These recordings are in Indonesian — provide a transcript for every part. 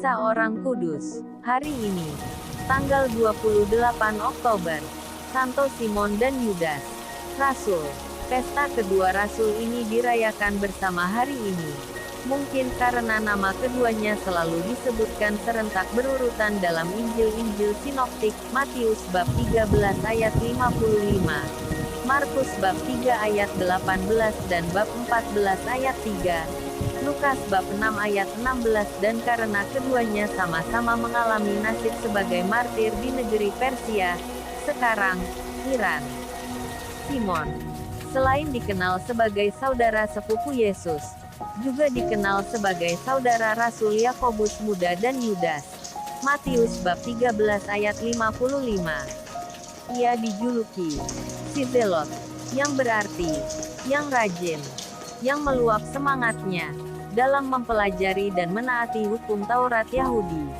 Kisah Orang Kudus. Hari ini, tanggal 28 Oktober, Santo Simon dan Yudas, Rasul. Pesta kedua rasul ini dirayakan bersama hari ini. Mungkin karena nama keduanya selalu disebutkan serentak berurutan dalam Injil-Injil sinoptik, Matius bab 13 ayat 55, Markus bab 3 ayat 18 dan bab 14 ayat 3, Lukas bab 6 ayat 16 dan karena keduanya sama-sama mengalami nasib sebagai martir di negeri Persia, sekarang, Iran. Simon, selain dikenal sebagai saudara sepupu Yesus, juga dikenal sebagai saudara Rasul Yakobus Muda dan Yudas. Matius bab 13 ayat 55. Ia dijuluki si Zelot, yang berarti yang rajin, yang meluap semangatnya dalam mempelajari dan menaati hukum Taurat Yahudi.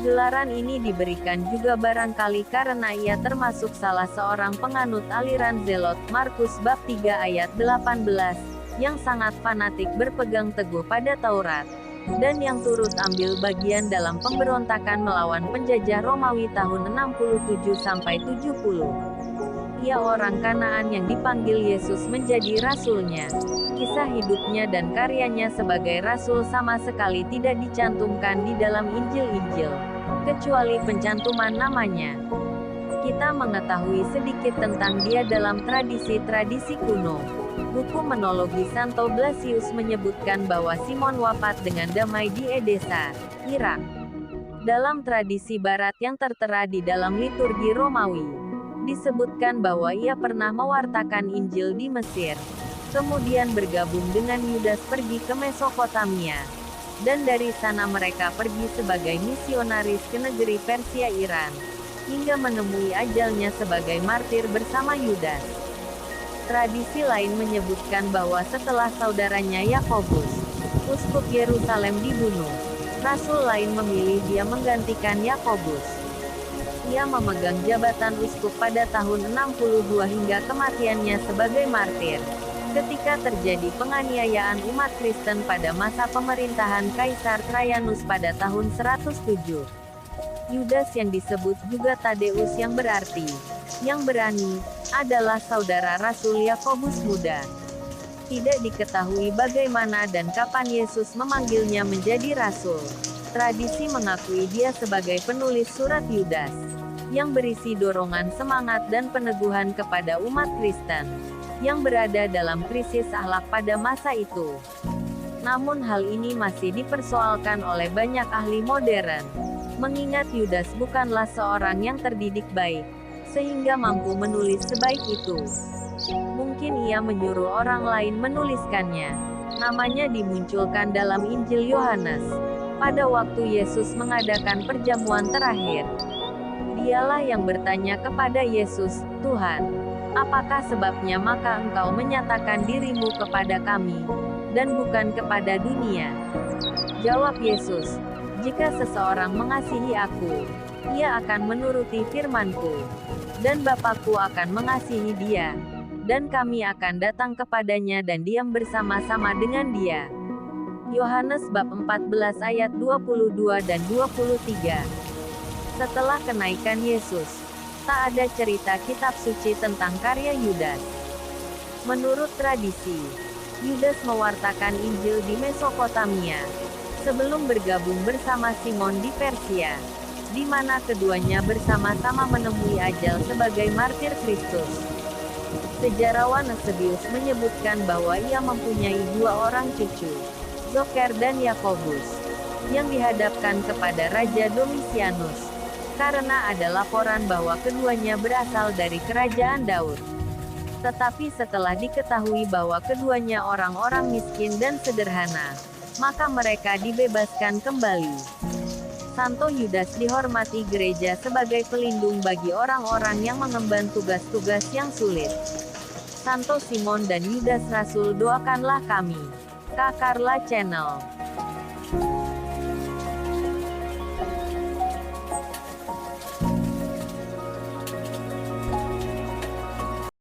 Gelaran ini diberikan juga barangkali karena ia termasuk salah seorang penganut aliran Zelot, Markus bab 3 ayat 18, yang sangat fanatik berpegang teguh pada Taurat, dan yang turut ambil bagian dalam pemberontakan melawan penjajah Romawi tahun 67-70. Ia orang Kanaan yang dipanggil Yesus menjadi rasulnya. Kisah hidupnya dan karyanya sebagai rasul sama sekali tidak dicantumkan di dalam Injil-Injil, kecuali pencantuman namanya. Kita mengetahui sedikit tentang dia dalam tradisi-tradisi kuno. Buku Menologi Santo Blasius menyebutkan bahwa Simon wafat dengan damai di Edessa, Irak. Dalam tradisi barat yang tertera di dalam liturgi Romawi, disebutkan bahwa ia pernah mewartakan Injil di Mesir, kemudian bergabung dengan Yudas pergi ke Mesopotamia, dan dari sana mereka pergi sebagai misionaris ke negeri Persia Iran, hingga menemui ajalnya sebagai martir bersama Yudas. Tradisi lain menyebutkan bahwa setelah saudaranya Yakobus, uskup Yerusalem dibunuh, rasul lain memilih dia menggantikan Yakobus. Ia memegang jabatan uskup pada tahun 62 hingga kematiannya sebagai martir, ketika terjadi penganiayaan umat Kristen pada masa pemerintahan Kaisar Trajanus pada tahun 107. Yudas yang disebut juga Tadeus yang berarti yang berani, adalah saudara Rasul Yakobus Muda. Tidak diketahui bagaimana dan kapan Yesus memanggilnya menjadi rasul. Tradisi mengakui dia sebagai penulis surat Yudas, yang berisi dorongan semangat dan peneguhan kepada umat Kristen, yang berada dalam krisis akhlak pada masa itu. Namun hal ini masih dipersoalkan oleh banyak ahli modern, mengingat Yudas bukanlah seorang yang terdidik baik, sehingga mampu menulis sebaik itu. Mungkin ia menyuruh orang lain menuliskannya. Namanya dimunculkan dalam Injil Yohanes, pada waktu Yesus mengadakan perjamuan terakhir. Dialah yang bertanya kepada Yesus, "Tuhan, apakah sebabnya maka Engkau menyatakan dirimu kepada kami, dan bukan kepada dunia?" Jawab Yesus, "Jika seseorang mengasihi aku, ia akan menuruti firman-Ku, dan Bapa-Ku akan mengasihi dia, dan kami akan datang kepadanya dan diam bersama-sama dengan dia." Yohanes bab 14 ayat 22 dan 23. Setelah kenaikan Yesus, tak ada cerita kitab suci tentang karya Yudas. Menurut tradisi, Yudas mewartakan Injil di Mesopotamia, sebelum bergabung bersama Simon di Persia, di mana keduanya bersama-sama menemui ajal sebagai martir Kristus. Sejarawan Eusebius menyebutkan bahwa ia mempunyai dua orang cucu, Zocher dan Yakobus, yang dihadapkan kepada Raja Domitianus, karena ada laporan bahwa keduanya berasal dari kerajaan Daud. Tetapi setelah diketahui bahwa keduanya orang-orang miskin dan sederhana, maka mereka dibebaskan kembali. Santo Yudas dihormati gereja sebagai pelindung bagi orang-orang yang mengemban tugas-tugas yang sulit. Santo Simon dan Yudas Rasul, doakanlah kami. Kakarla Channel.